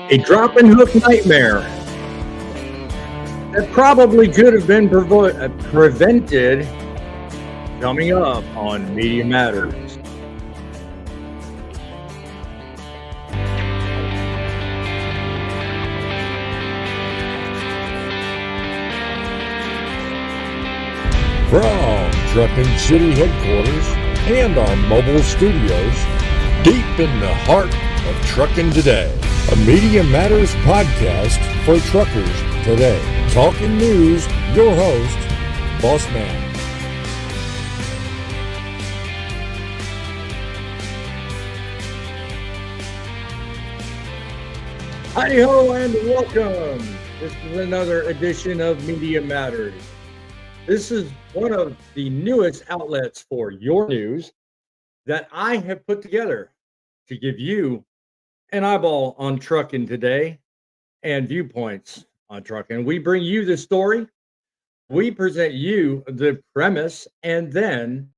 A drop and hook nightmare that probably could have been prevented coming up on Media Matters. From Truckin City headquarters and our mobile studios, deep in the heart of Truckin Today, a Media Matters podcast for truckers today. Talking news, your host, Boss Man. Hi ho and welcome. This is another edition of Media Matters. This is one of the newest outlets for your news that I have put together to give you an eyeball on trucking today and viewpoints on trucking. We bring you the story, we present you the premise, and then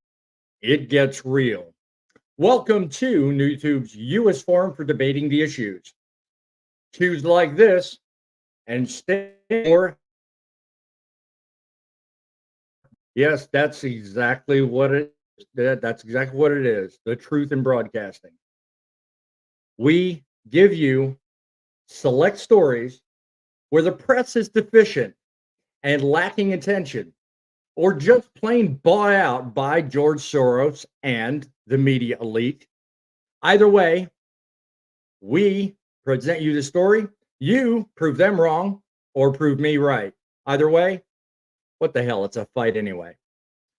it gets real. Welcome to YouTube's US Forum for Debating the Issues. Choose like this and stay more. Yes, that's exactly what it is. The truth in broadcasting. We give you select stories where the press is deficient and lacking attention, or just plain bought out by George Soros and the media elite. Either way, we present you the story. You prove them wrong or prove me right. Either way, what the hell? It's a fight anyway.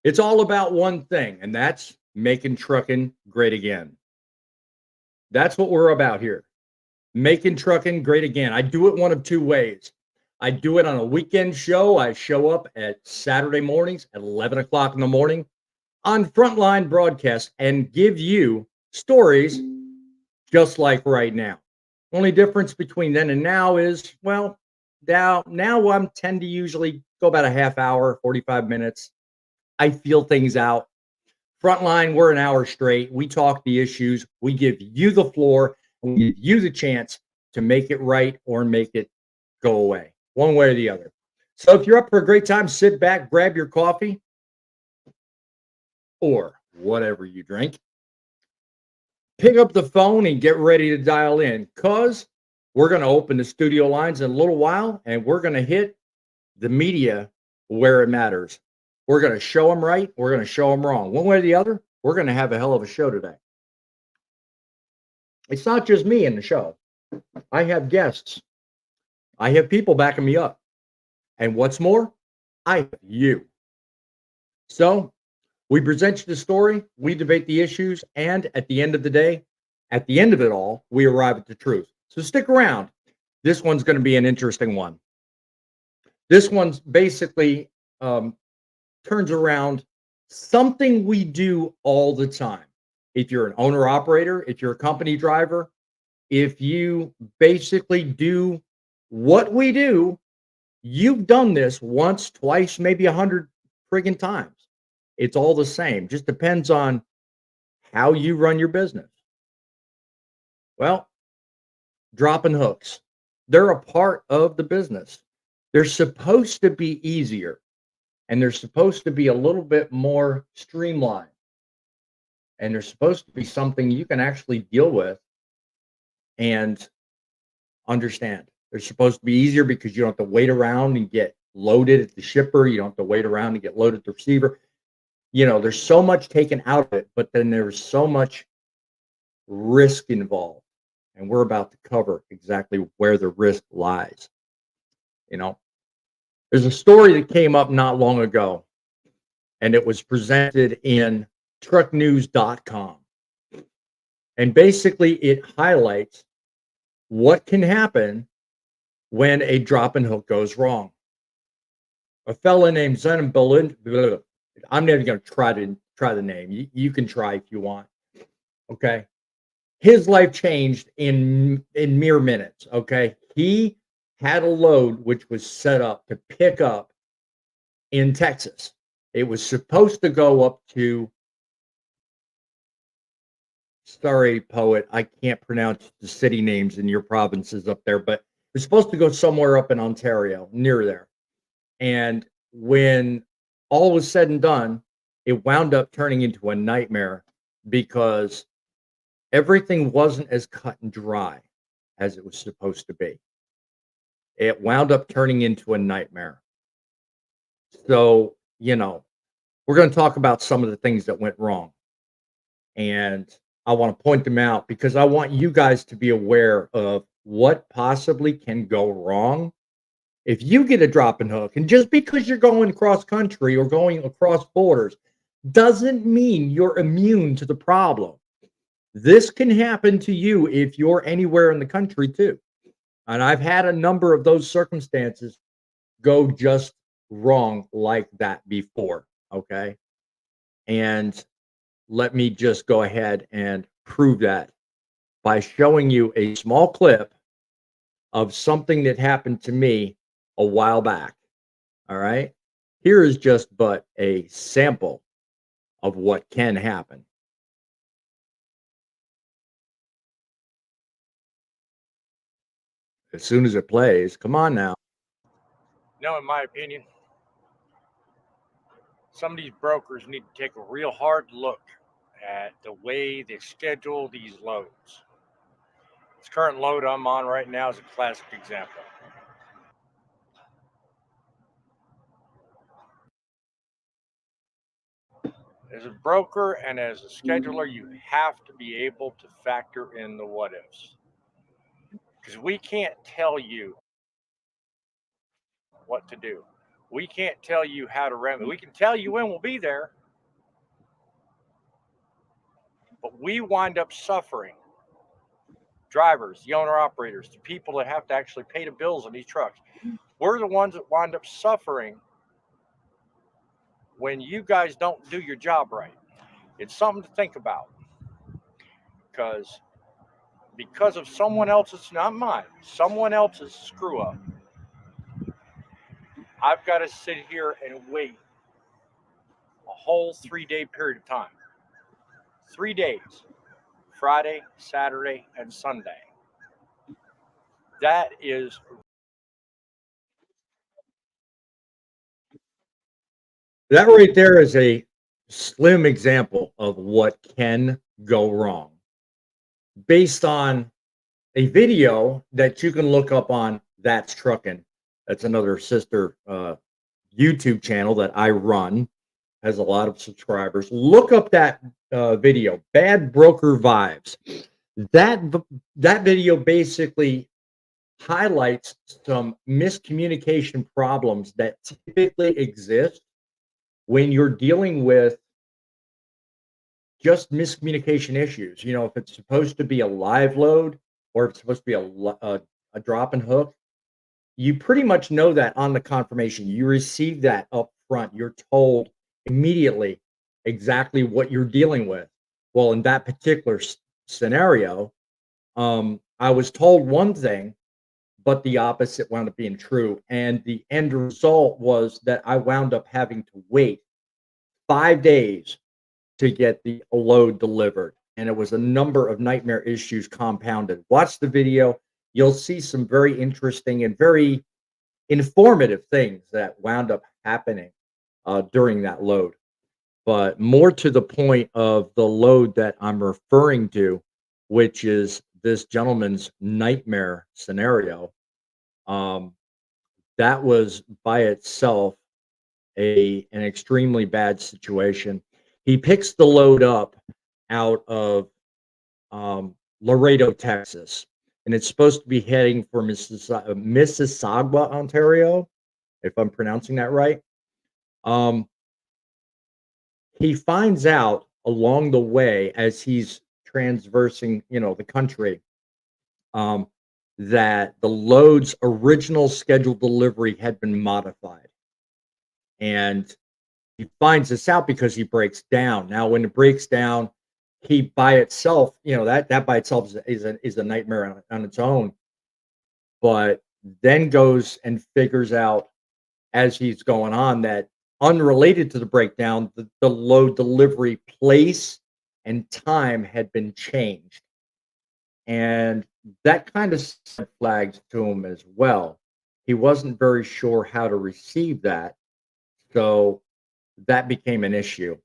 It's all about one thing, and that's making trucking great again. That's what we're about here. Making trucking great again. I do it one of two ways. I do it on a weekend show. I show up at Saturday mornings at 11 o'clock in the morning on Frontline Broadcast and give you stories just like right now. Only difference between then and now is, well, now I'm tend to usually go about a half hour, 45 minutes. I feel things out. Frontline, we're an hour straight. We talk the issues. We give you the floor. We give you the chance to make it right or make it go away, one way or the other. So if you're up for a great time, sit back, grab your coffee or whatever you drink. Pick up the phone and get ready to dial in, because we're going to open the studio lines in a little while and we're going to hit the media where it matters. We're going to show them right. We're going to show them wrong. One way or the other, we're going to have a hell of a show today. It's not just me in the show. I have guests. I have people backing me up. And what's more, I have you. So we present you the story, we debate the issues, and at the end of the day, at the end of it all, we arrive at the truth. So stick around. This one's going to be an interesting one. This one's basically turns around something we do all the time. If you're an owner-operator, if you're a company driver, if you basically do what we do, you've done this once, twice, maybe 100 friggin' times. It's all the same. Just depends on how you run your business. Well, dropping hooks. They're a part of the business. They're supposed to be easier, and they're supposed to be a little bit more streamlined. And they're supposed to be something you can actually deal with and understand. They're supposed to be easier because you don't have to wait around and get loaded at the shipper. You don't have to wait around and get loaded at the receiver. You know, there's so much taken out of it, but then there's so much risk involved. And we're about to cover exactly where the risk lies. You know, there's a story that came up not long ago, and it was presented in trucknews.com. And basically it highlights what can happen when a drop and hook goes wrong. A fella named Zen Berlin, I'm never going to try the name. You can try if you want. Okay. His life changed in mere minutes. Okay. He had a load which was set up to pick up in Texas. It was supposed to go up to Sorry, poet, I can't pronounce the city names in your provinces up there, but it's supposed to go somewhere up in Ontario, near there. And when all was said and done, it wound up turning into a nightmare because everything wasn't as cut and dry as it was supposed to be. It wound up turning into a nightmare. So, we're going to talk about some of the things that went wrong. And I want to point them out because I want you guys to be aware of what possibly can go wrong if you get a drop and hook. And just because you're going cross country or going across borders doesn't mean you're immune to the problem. This can happen to you if you're anywhere in the country too. And I've had a number of those circumstances go just wrong like that before. Okay. And let me just go ahead and prove that by showing you a small clip of something that happened to me a while back. All right. Here is just but a sample of what can happen. As soon as it plays, come on now. In my opinion, some of these brokers need to take a real hard look at the way they schedule these loads. This current load I'm on right now is a classic example. As a broker and as a scheduler, you have to be able to factor in the what ifs. Because we can't tell you what to do. We can't tell you how to remedy. We can tell you when we'll be there, but we wind up suffering. Drivers, the owner operators, the people that have to actually pay the bills on these trucks. We're the ones that wind up suffering when you guys don't do your job right. It's something to think about because of someone else's, not mine, someone else's screw up. I've got to sit here and wait a whole 3-day period of time. 3 days, Friday, Saturday, and Sunday. That right there is a slim example of what can go wrong based on a video that you can look up on That's Truckin. That's another sister YouTube channel that I run, has a lot of subscribers. Look up that video, Bad Broker Vibes. That video basically highlights some miscommunication problems that typically exist when you're dealing with just miscommunication issues. If it's supposed to be a live load or if it's supposed to be a drop and hook, you pretty much know that on the confirmation. You receive that up front. You're told immediately exactly what you're dealing with. Well, in that particular scenario, I was told one thing, but the opposite wound up being true. And the end result was that I wound up having to wait 5 days to get the load delivered. And it was a number of nightmare issues compounded. Watch the video. You'll see some very interesting and very informative things that wound up happening during that load. But more to the point of the load that I'm referring to, which is this gentleman's nightmare scenario. That was by itself an extremely bad situation. He picks the load up out of Laredo, Texas, and it's supposed to be heading for Mississauga, Ontario, if I'm pronouncing that right. He finds out along the way as he's transversing, the country, that the load's original scheduled delivery had been modified. And he finds this out because he breaks down. Now, when it breaks down, he by itself, that by itself is a nightmare on its own. But then goes and figures out as he's going on that unrelated to the breakdown, the load delivery place and time had been changed. And that kind of sent flags to him as well. He wasn't very sure how to receive that. So that became an issue.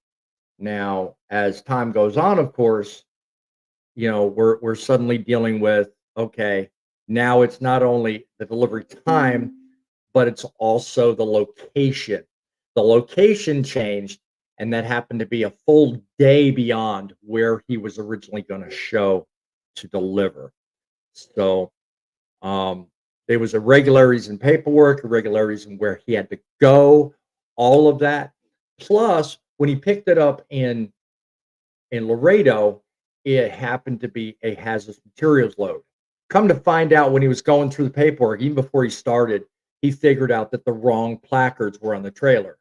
Now, as time goes on, of course, we're suddenly dealing with, okay, now it's not only the delivery time, but it's also the location. The location changed, and that happened to be a full day beyond where he was originally going to show to deliver. So there was irregularities in paperwork, irregularities in where he had to go, all of that. Plus, when he picked it up in Laredo, it happened to be a hazardous materials load. Come to find out, when he was going through the paperwork, even before he started, he figured out that the wrong placards were on the trailer.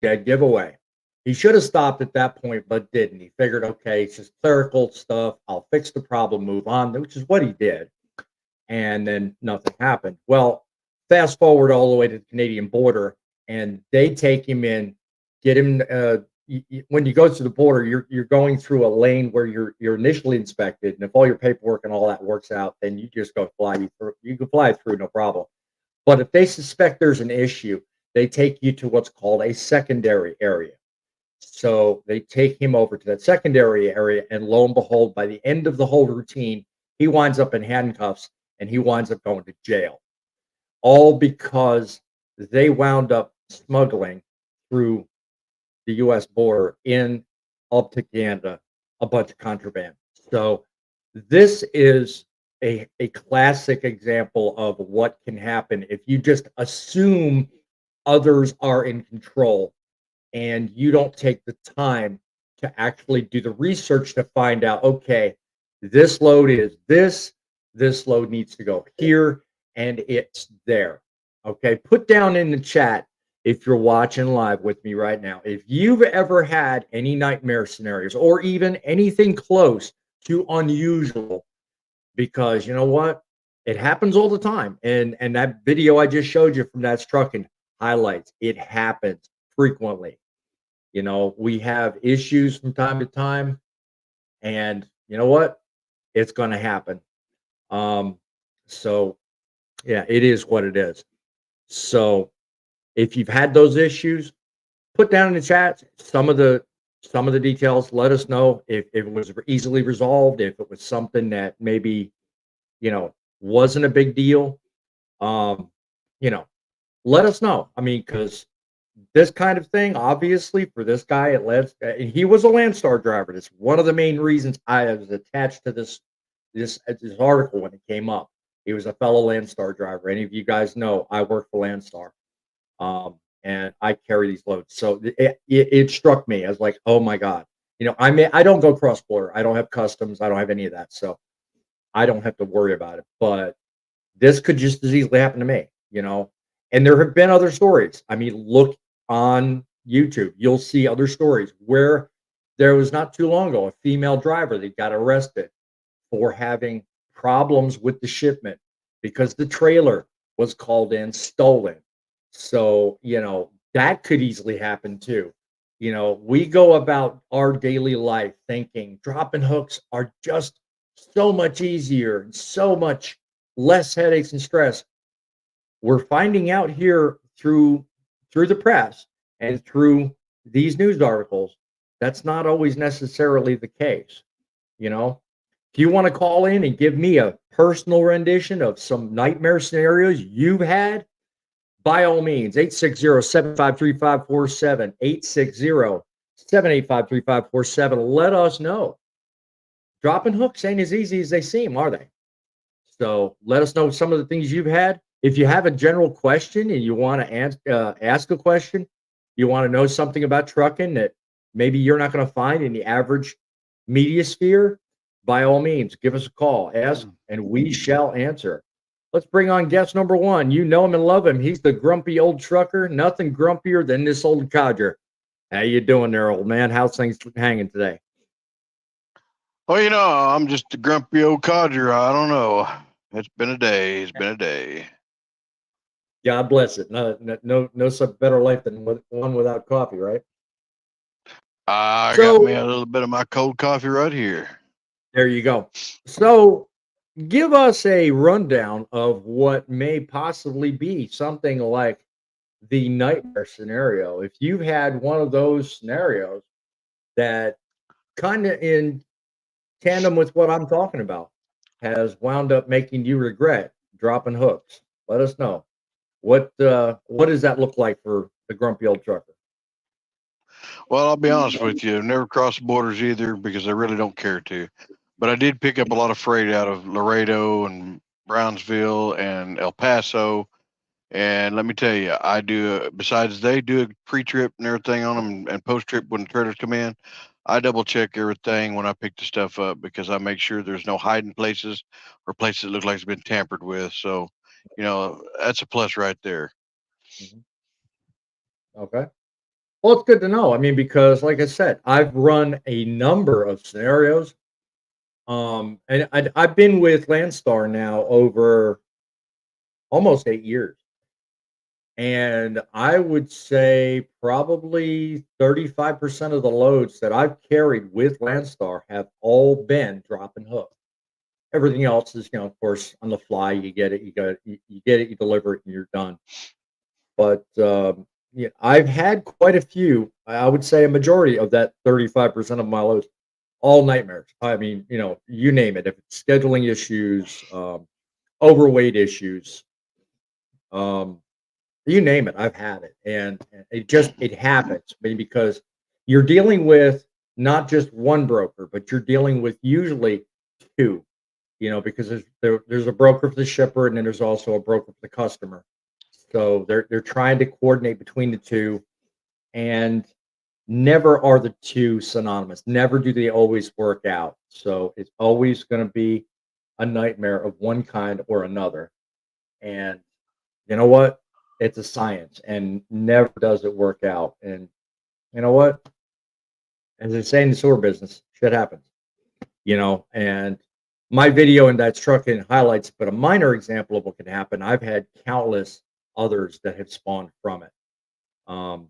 Dead giveaway. He should have stopped at that point, but didn't. He figured, okay, it's just clerical stuff. I'll fix the problem, move on, which is what he did. And then nothing happened. Well, fast forward all the way to the Canadian border, and they take him in, get him. When you go to the border, you're going through a lane where you're initially inspected, and if all your paperwork and all that works out, then you just go fly through. You can fly through, no problem. But if they suspect there's an issue, they take you to what's called a secondary area. So they take him over to that secondary area, and lo and behold, by the end of the whole routine, he winds up in handcuffs and he winds up going to jail. All because they wound up smuggling through the US border in up to Canada a bunch of contraband. So this is a classic example of what can happen if you just assume others are in control and you don't take the time to actually do the research to find out, okay, this load is this load needs to go here, and it's there. Okay, put down in the chat if you're watching live with me right now, if you've ever had any nightmare scenarios or even anything close to unusual, because you know what? It happens all the time. And that video I just showed you from That's Truckin highlights it happens frequently. We have issues from time to time, and you know what? It's going to happen. So yeah, it is what it is. So if you've had those issues, put down in the chat some of the details. Let us know if it was easily resolved, if it was something that maybe wasn't a big deal. Let us know. I mean, because this kind of thing, obviously, for this guy at LandStar, he was a LandStar driver. That's one of the main reasons I was attached to this article when it came up. He was a fellow LandStar driver. Any of you guys know I work for LandStar, and I carry these loads. So it struck me as like, oh my God, I don't go cross border. I don't have customs. I don't have any of that, so I don't have to worry about it. But this could just as easily happen to me, And there have been other stories. I mean, look on YouTube. You'll see other stories where there was not too long ago a female driver that got arrested for having problems with the shipment because the trailer was called in stolen. So, that could easily happen too. We go about our daily life thinking dropping hooks are just so much easier and so much less headaches and stress. We're finding out here through the press and through these news articles that's not always necessarily the case. If you want to call in and give me a personal rendition of some nightmare scenarios you've had, by all means, 860-753-5547, 860-785-3547. Let us know. Dropping hooks ain't as easy as they seem, are they? So let us know some of the things you've had. If you have a general question and you want to ask a question, you want to know something about trucking that maybe you're not going to find in the average media sphere, by all means, give us a call, ask, and we shall answer. Let's bring on guest number one. You know him and love him. He's the grumpy old trucker. Nothing grumpier than this old codger. How you doing there, old man? How's things hanging today? Well, I'm just a grumpy old codger. I don't know. It's been a day. It's been a day. God bless it. No such better life than one without coffee, right? I got me a So little bit of my cold coffee right here. there you go. So give us a rundown of what may possibly be something like the nightmare scenario. If you've had one of those scenarios that kind of in tandem with what I'm talking about has wound up making you regret dropping hooks, let us know. What does that look like for the grumpy old trucker? Well, I'll be honest with you. I've never crossed borders either because I really don't care to. But I did pick up a lot of freight out of Laredo and Brownsville and El Paso. And let me tell you, I do, besides they do a pre trip and everything on them and post trip when the trailers come in, I double check everything when I pick the stuff up because I make sure there's no hiding places or places that look like it's been tampered with. So, that's a plus right there. Mhm. Okay. Well, it's good to know. I mean, because like I said, I've run a number of scenarios. And I've been with LandStar now over almost 8 years. And I would say probably 35% of the loads that I've carried with Landstar have all been drop and hook. Everything else is, of course, on the fly. You get it, you get it, you deliver it, and you're done. But yeah, I've had quite a few. I would say a majority of that 35% of my loads, all nightmares. I mean, you name it. If it's scheduling issues, overweight issues, um, you name it, I've had it, and it happens. I mean, because you're dealing with not just one broker, but you're dealing with usually two. Because there's a broker for the shipper, and then there's also a broker for the customer. So they're trying to coordinate between the two, and never are the two synonymous. Never do they always work out. So it's always going to be a nightmare of one kind or another. And you know what? It's a science and never does it work out. And you know what? As they say in the sewer business, shit happens, and my video in that's trucking highlights, but a minor example of what can happen. I've had countless others that have spawned from it. Um,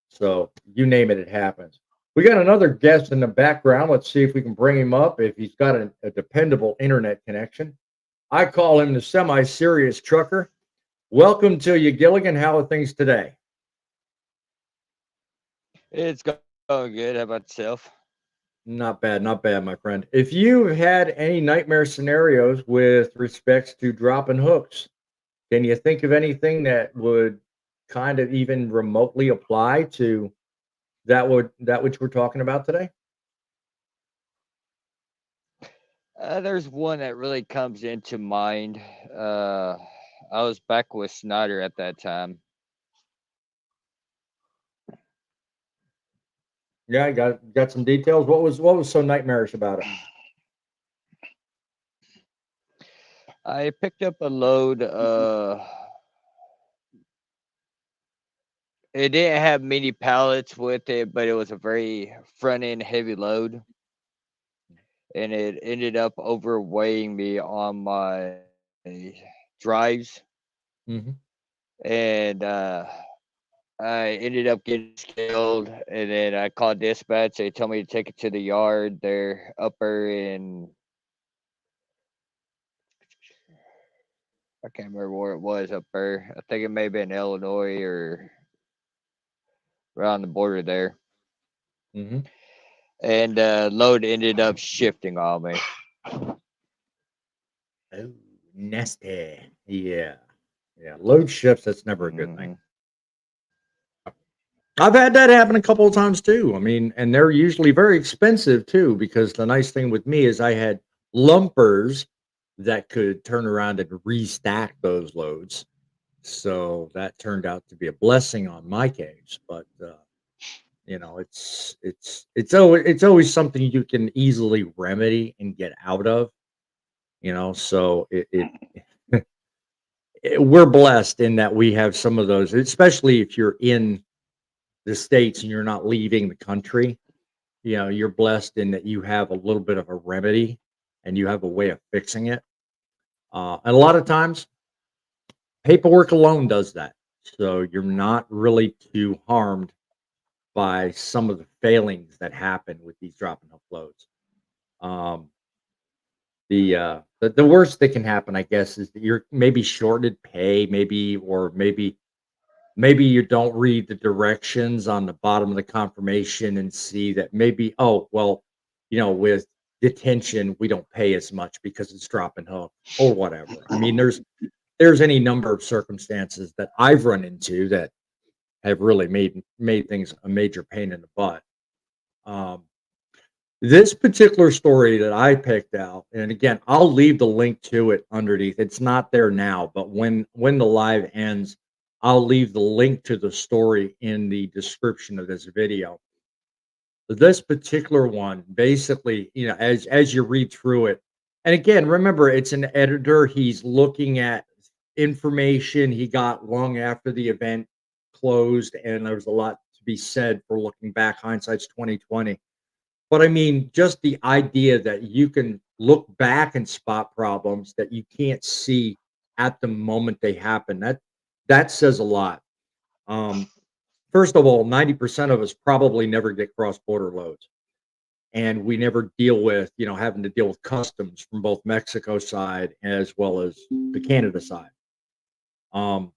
so you name it, it happens. We got another guest in the background. Let's see if we can bring him up if he's got a dependable internet connection. I call him the semi-serious trucker. Welcome to you, Gilligan. How are things today? It's going good. How about yourself? Not bad, my friend. If you've had any nightmare scenarios with respects to dropping hooks, can you think of anything that would kind of even remotely apply to that which we're talking about today? There's one that really comes into mind. I was back with Snyder at that time. Yeah, I got some details. What was so nightmarish about it? I picked up a load. It didn't have many pallets with it, but it was a very front end heavy load, and it ended up overweighing me on my drives, Hmm. and I ended up getting scaled, and then I called dispatch. They told me to take it to the yard. They're upper in, I can't remember where it was up there. I think it may have been Illinois or around the border there. Hmm. And load ended up shifting on me. Oh, nasty. Yeah. Yeah. Load shifts, that's never a good thing. Hmm. I've had that happen a couple of times too. I mean, and they're usually very expensive too, because the nice thing with me is I had lumpers that could turn around and restack those loads. So that turned out to be a blessing on my case. But it's always something you can easily remedy and get out of. So we're blessed in that we have some of those, especially if you're in the states and you're not leaving the country. You're blessed in that you have a little bit of a remedy and you have a way of fixing it. And a lot of times, paperwork alone does that. So you're not really too harmed by some of the failings that happen with these drop and hook loads. Um, the worst that can happen, I guess, is that you're maybe shorted pay, maybe you don't read the directions on the bottom of the confirmation and see that maybe, oh, well, with detention, we don't pay as much because it's drop and hook or whatever. I mean, there's any number of circumstances that I've run into that have really made things a major pain in the butt. Um, this particular story that I picked out, and again, I'll leave the link to it underneath. It's not there now, but when the live ends, I'll leave the link to the story in the description of this video. This particular one, basically, as you read through it, and again, remember, it's an editor. He's looking at information he got long after the event closed, and there's a lot to be said for looking back. Hindsight's 2020. But I mean, just the idea that you can look back and spot problems that you can't see at the moment they happen, that says a lot. Um, First of all, 90% of us probably never get cross-border loads, and we never deal with, having to deal with customs from both Mexico side as well as the Canada side. Um,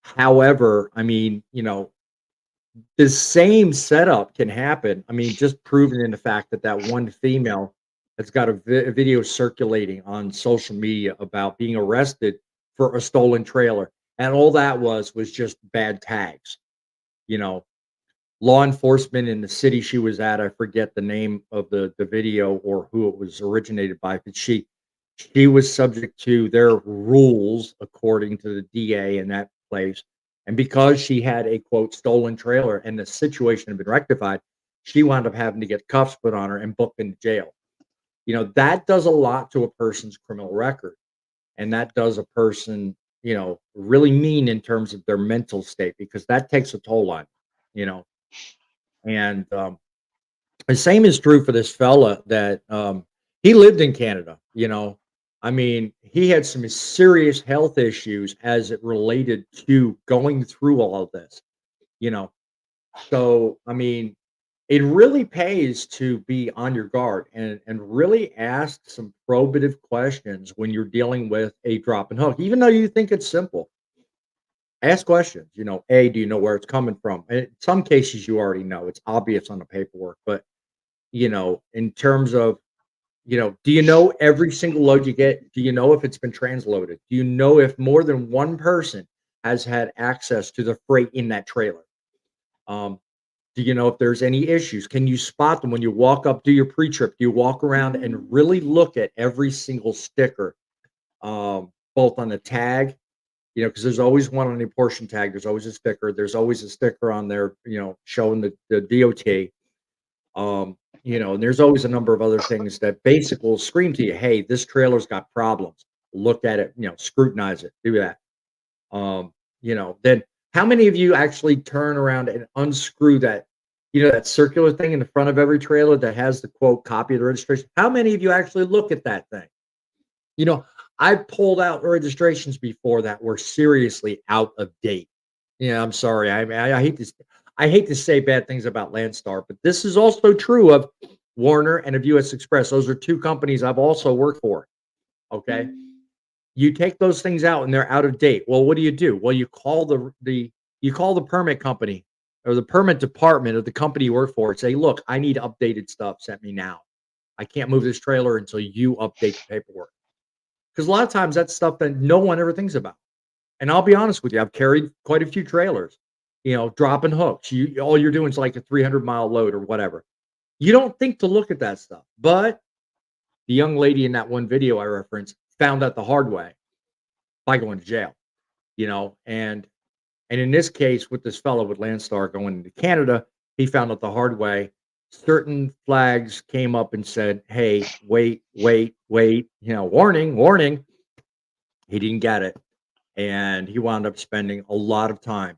However, I mean, the same setup can happen. I mean, just proven in the fact that one female has got a video circulating on social media about being arrested for a stolen trailer, and all that was just bad tags. You know, law enforcement in the city she was at, I forget the name of the video or who it was originated by, but she was subject to their rules according to the DA in that place. And because she had a quote stolen trailer and the situation had been rectified, she wound up having to get cuffs put on her and booked into jail. That does a lot to a person's criminal record. And that does a person, really mean in terms of their mental state, because that takes a toll on you, you know. And the same is true for this fella that he lived in Canada. I mean, he had some serious health issues as it related to going through all of this, you know. So, I mean, it really pays to be on your guard and really ask some probative questions when you're dealing with a drop and hook, even though you think it's simple. Ask questions. A, do you know where it's coming from? And in some cases, you already know. It's obvious on the paperwork, but in terms of, do you know every single load you get? Do you know if it's been transloaded? Do you know if more than one person has had access to the freight in that trailer? Um, do you know if there's any issues? Can you spot them when you walk up, do your pre-trip? Do you walk around and really look at every single sticker, both on the tag, because there's always one on the portion tag. There's always a sticker. There's always a sticker on there, showing the DOT. And there's always a number of other things that basically will scream to you, hey, this trailer's got problems. Look at it, scrutinize it, do that. Then how many of you actually turn around and unscrew that circular thing in the front of every trailer that has the quote copy of the registration? How many of you actually look at that thing? I've pulled out registrations before that were seriously out of date. I'm sorry. I hate this. I hate to say bad things about LandStar, but this is also true of Warner and of US Express. Those are two companies I've also worked for. Okay. You take those things out and they're out of date. Well, what do? Well, you call the permit company or the permit department of the company you work for and say, look, I need updated stuff sent me now. I can't move this trailer until you update the paperwork. Because a lot of times that's stuff that no one ever thinks about. And I'll be honest with you, I've carried quite a few trailers, dropping hooks. All you're doing is like a 300-mile load or whatever. You don't think to look at that stuff. But the young lady in that one video I referenced found out the hard way by going to jail, and in this case with this fellow with LandStar going into Canada, he found out the hard way. Certain flags came up and said, hey, wait, warning. He didn't get it. And he wound up spending a lot of time.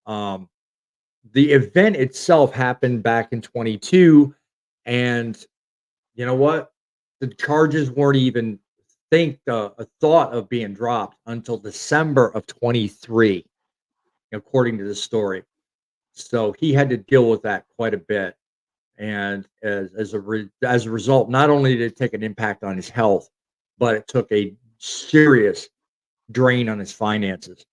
The event itself happened back in 22. And you know what? The charges weren't even a thought of being dropped until December of 23, according to the story. So he had to deal with that quite a bit. And as a result, not only did it take an impact on his health, but it took a serious drain on his finances.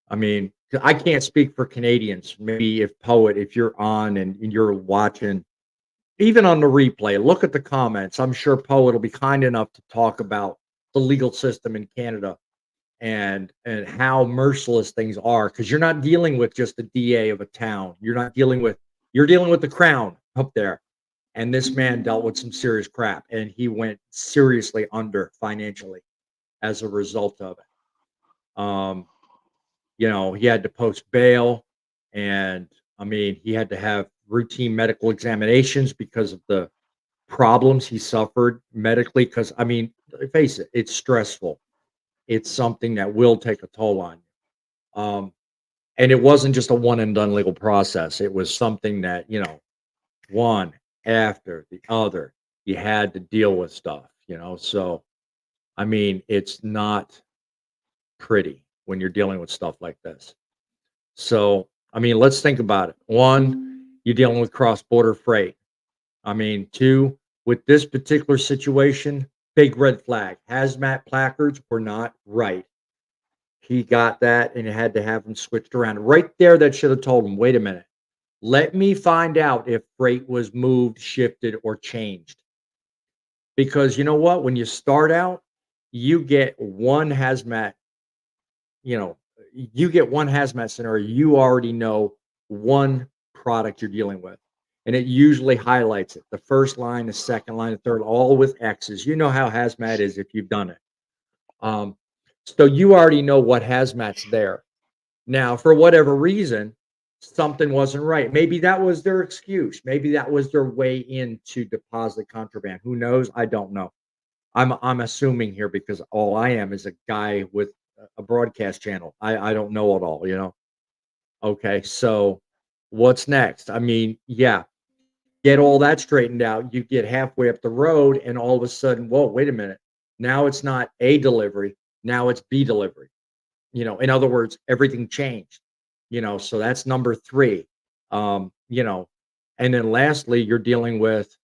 I mean, I can't speak for Canadians. Maybe if Poet, if you're on and you're watching, even on the replay, look at the comments. I'm sure Poet will be kind enough to talk about the legal system in Canada and how merciless things are, because you're not dealing with just the DA of a town. You're dealing with the crown up there. And this man dealt with some serious crap, and he went seriously under financially as a result of it. He had to post bail, and I mean, he had to have routine medical examinations because of the problems he suffered medically. Because I mean, face it, it's stressful. It's something that will take a toll on you. And it wasn't just a one and done legal process. It was something that, one after the other, you had to deal with stuff. So, I mean, it's not pretty when you're dealing with stuff like this. So, I mean, let's think about it. One, you're dealing with cross border freight. I mean, two, with this particular situation, big red flag. Hazmat placards were not right. He got that and had to have them switched around. Right there, that should have told him, wait a minute. Let me find out if freight was moved, shifted, or changed. Because you know what? When you start out, you get one hazmat, you know, you get one hazmat scenario. You already know one product you're dealing with. And it usually highlights it. The first line, the second line, the third, all with X's. You know how hazmat is if you've done it. So you already know what hazmat's there. Now, for whatever reason, something wasn't right. Maybe that was their excuse. Maybe that was their way in to deposit contraband. Who knows? I don't know. I'm assuming here because all I am is a guy with a broadcast channel. I don't know it all. Okay, so what's next? I mean, yeah, get all that straightened out. You get halfway up the road, and all of a sudden, whoa, wait a minute. Now it's not A delivery. Now it's B delivery. In other words, everything changed. So that's number three. Um, you know, and then lastly, you're dealing with,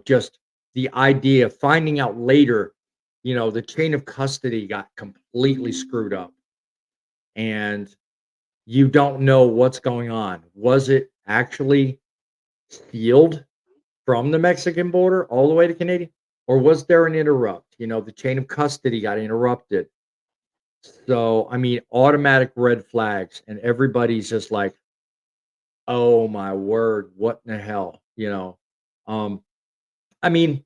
just the idea of finding out later, the chain of custody got completely screwed up and you don't know what's going on. Was it actually sealed from the Mexican border all the way to Canadian? Or was there an interrupt? The chain of custody got interrupted. So, I mean, automatic red flags, and everybody's just like, oh my word, what in the hell? Um, I mean,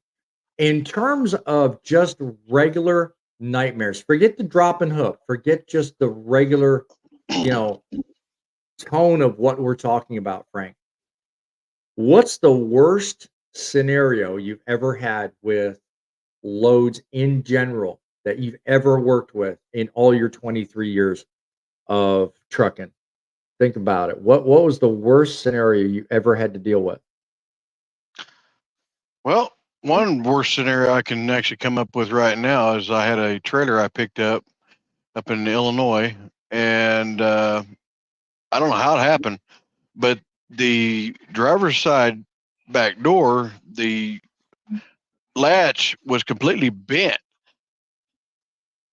in terms of just regular nightmares, forget the drop and hook, forget just the regular, you know, tone of what we're talking about, Frank. What's the worst scenario you've ever had with loads in general that you've ever worked with in all your 23 years of trucking? Think about it. What was the worst scenario you ever had to deal with? Well, one worst scenario I can actually come up with right now is I had a trailer I picked up in Illinois, and I don't know how it happened, but the driver's side back door, the latch was completely bent,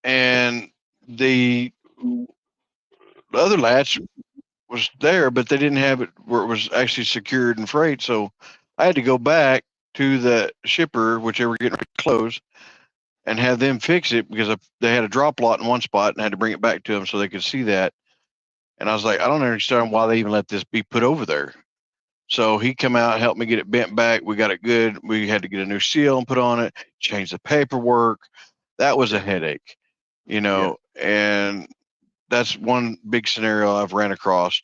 and the other latch was there, but they didn't have it where it was actually secured and freight. So I had to go back to the shipper, which they were getting ready to close, and have them fix it because they had a drop lot in one spot and had to bring it back to them so they could see that. And I was like, I don't understand why they even let this be put over there. So he come out, helped me get it bent back. We got it good. We had to get a new seal and put on it, change the paperwork. That was a headache, and that's one big scenario I've ran across.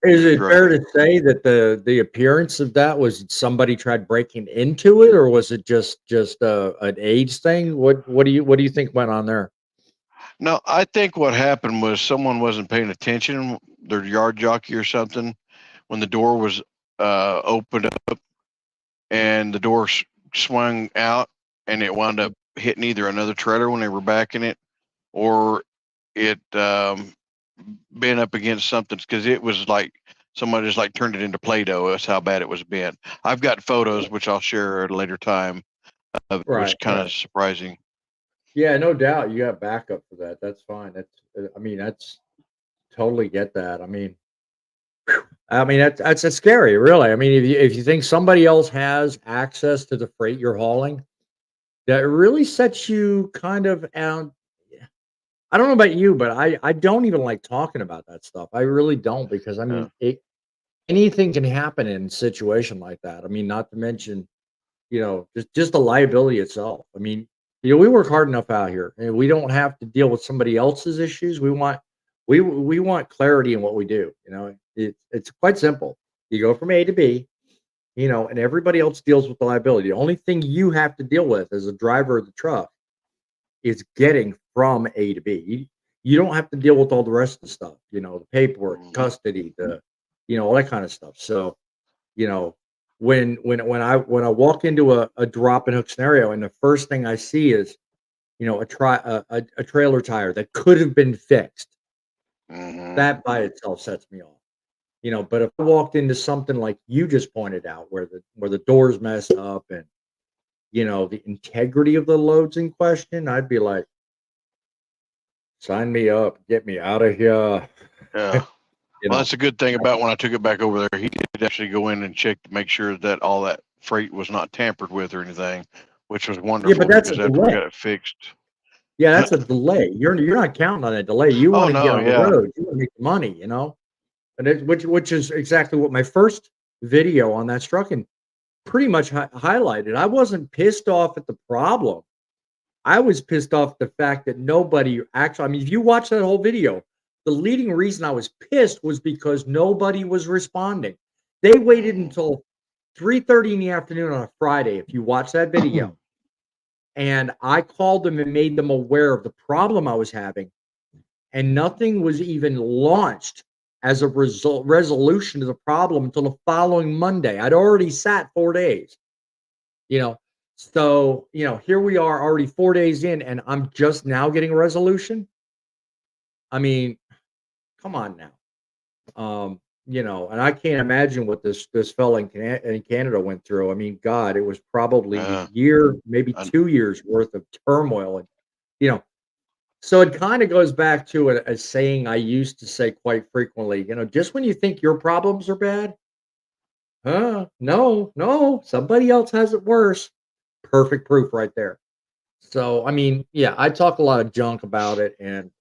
Is it fair to say that the appearance of that was somebody tried breaking into it, or was it just an age thing? What do you think went on there? No, I think what happened was someone wasn't paying attention, their yard jockey or something, when the door was opened up and the door swung out, and it wound up hitting either another trailer when they were backing it, or it bent up against something because it was like somebody just like turned it into Play-Doh. That's how bad it was bent. I've got photos, which I'll share at a later time, of it, which kind of surprising. Yeah, no doubt. You got backup for that. That's fine. I mean, that's totally get that. I mean, that's scary, really. I mean, if you think somebody else has access to the freight you're hauling, that really sets you kind of out. I don't know about you, but I don't even like talking about that stuff. I really don't because I Yeah. mean, anything can happen in a situation like that. I mean, not to mention, just the liability itself. I mean, we work hard enough out here, and we don't have to deal with somebody else's issues. We want clarity in what we do. It's quite simple. You go from A to B, and everybody else deals with the liability. The only thing you have to deal with as a driver of the truck is getting from A to B. You don't have to deal with all the rest of the stuff. The paperwork, custody, all that kind of stuff. So, you know, when I walk into a drop and hook scenario, and the first thing I see is, a trailer tire that could have been fixed, Mhm. that by itself sets me off. But if I walked into something like you just pointed out, where the doors messed up and the integrity of the loads in question, I'd be like, sign me up, get me out of here. Yeah. You Well, know, that's a good thing about when I took it back over there. He did actually go in and check to make sure that all that freight was not tampered with or anything, which was yeah, wonderful but that's a because after we delay. got it fixed. Yeah, that's a delay. You're not counting on a delay. You Oh want to get no, on the yeah. road. You want to make money. And which is exactly what my first video on that Truckin pretty much highlighted. I wasn't pissed off at the problem. I was pissed off at the fact that nobody actually. I mean, if you watch that whole video, the leading reason I was pissed was because nobody was responding. They waited until 3:30 in the afternoon on a Friday. If you watch that video, and I called them and made them aware of the problem I was having, and nothing was even launched as a resolution to the problem until the following Monday. I'd already sat 4 days, you know. So, here we are already 4 days in and I'm just now getting a resolution. I mean, come on now. And I can't imagine what this fellow in Canada went through. I mean, God, it was probably a Uh, year, maybe I, 2 years worth of turmoil. And, you know, so it kind of goes back to a saying I used to say quite frequently, just when you think your problems are bad, no, no, somebody else has it worse. Perfect proof right there. So, I mean, yeah, I talk a lot of junk about it, and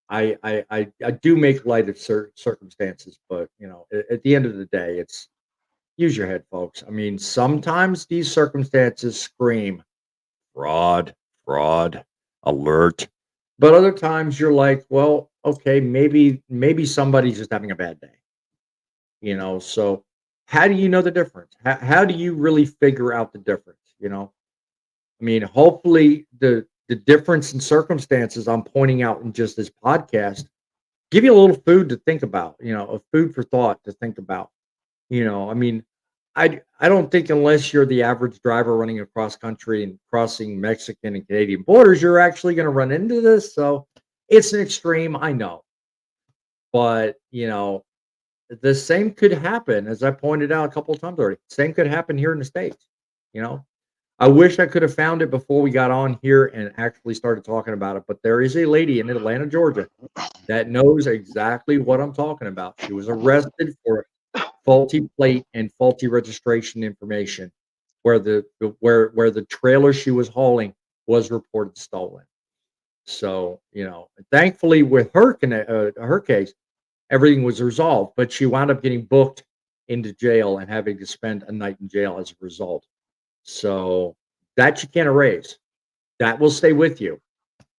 I do make light of circumstances, but at the end of the day, it's use your head, folks. I mean, sometimes these circumstances scream fraud, fraud, alert. But other times you're like, well, okay, maybe somebody's just having a bad day. So how do you know the difference? How do you really figure out the difference? I mean, hopefully the difference in circumstances I'm pointing out in just this podcast give you a little food to think about, a food for thought to think about. I mean, I don't think unless you're the average driver running across country and crossing Mexican and Canadian borders, you're actually going to run into this. So it's an extreme, I know, but the same could happen, as I pointed out a couple of times already. Same could happen here in the States. You know, I wish I could have found it before we got on here and actually started talking about it. But there is a lady in Atlanta, Georgia, that knows exactly what I'm talking about. She was arrested for faulty plate and faulty registration information, where the trailer she was hauling was reported stolen. So thankfully with her case, everything was resolved, but she wound up getting booked into jail and having to spend a night in jail as a result. So that you can't erase. That will stay with you,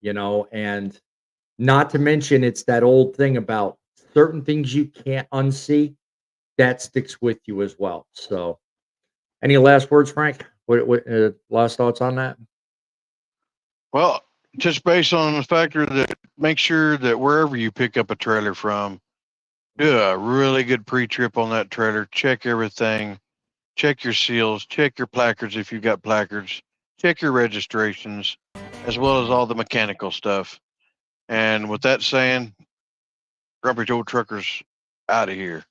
and not to mention it's that old thing about certain things you can't unsee that sticks with you as well. So, any last words, Frank? What last thoughts on that? well, just based on the factor that make sure that wherever you pick up a trailer from, do a really good pre-trip on that trailer. Check everything. Check your seals. Check your placards if you've got placards. Check your registrations, as well as all the mechanical stuff. And with that saying, Grumpy Old Truckers out of here.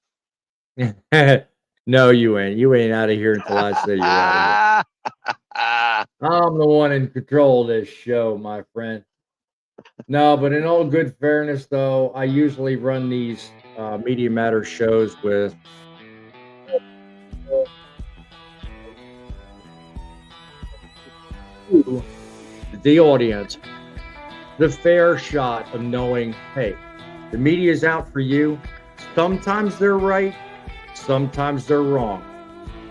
No, you ain't. You ain't out of here until I say you're out of here. I'm the one in control of this show, my friend. No, but in all good fairness, though, I usually run these Media Matters shows with the audience the fair shot of knowing, hey, the media is out for you. Sometimes they're right, sometimes they're wrong.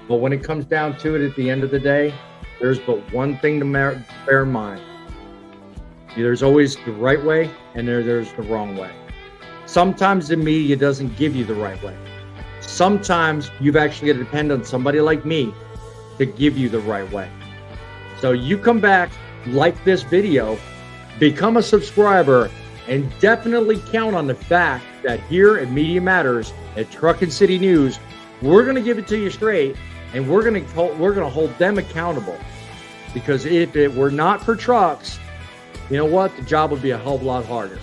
But when it comes down to it, at the end of the day, there's but one thing to bear in mind. There's always the right way, and there's the wrong way. Sometimes the media doesn't give you the right way. Sometimes you've actually got to depend on somebody like me to give you the right way. So you come back, like this video, become a subscriber, and definitely count on the fact that here at Media Matters at Truckin City News, we're going to give it to you straight, and we're going to hold them accountable. Because if it were not for trucks, you know what? The job would be a hell of a lot harder.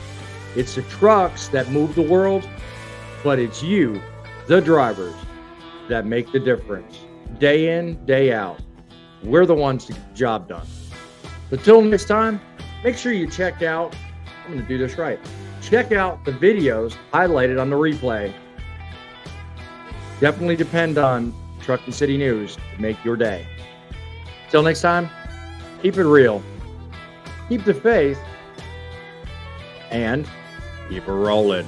It's the trucks that move the world, but it's you, the drivers, that make the difference. Day in, day out. We're the ones to get the job done. Until next time, make sure you check out, I'm going to do this right, check out the videos highlighted on the replay. Definitely depend on Truckin City News to make your day. Till next time, keep it real, keep the faith, and keep it rolling.